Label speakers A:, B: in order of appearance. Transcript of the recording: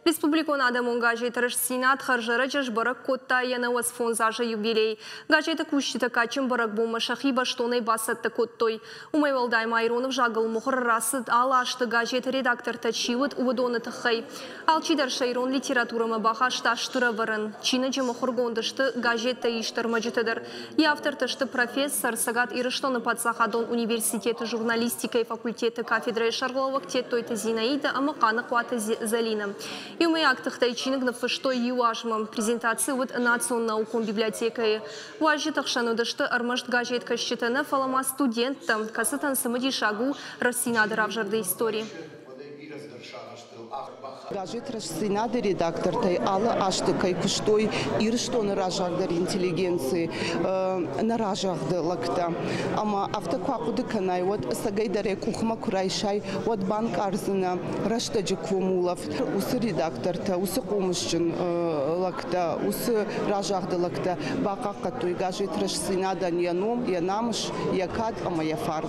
A: Республикона демон газетарыш Сенат харжары жашбарак котта яна вас фонзажа юбилей. Газета кущита качым барак бума шахиба штоной басатты коттой. Умайвалдай Майронов жагыл мухр расыд алашты газета редактор тачивыт уводоны тахай. Алчидар шайрон литературама бахашта штыраварын. Чинаджи мухргондышты газета иштармаджитыдыр. И автор ташты профессор Сагат Ирыштоны Пацахадон университеты журналистика и факультеты кафедры шарловок теттой Зинаида Амакана Куата Залина. И мы актах чиник на фаштой юашмам презентации вот националком библиотекой. Важно такшану дашты армашт газетка считана фалама студентам касатан самоди шагу рассинады равжарды истории.
B: Газет рассинады редактор тай ала аштыкай куштой ирштон ражагдар интеллигенции на ражагды лакта. Ама автоквакуды канай вот сагайдаре кухма курайшай вот банк арзына раштаджи квумулов усы редактор та усы комышчын лакта усы ражагды лакта бака катуй газет рассинада янум янамыш якад ама яфарм.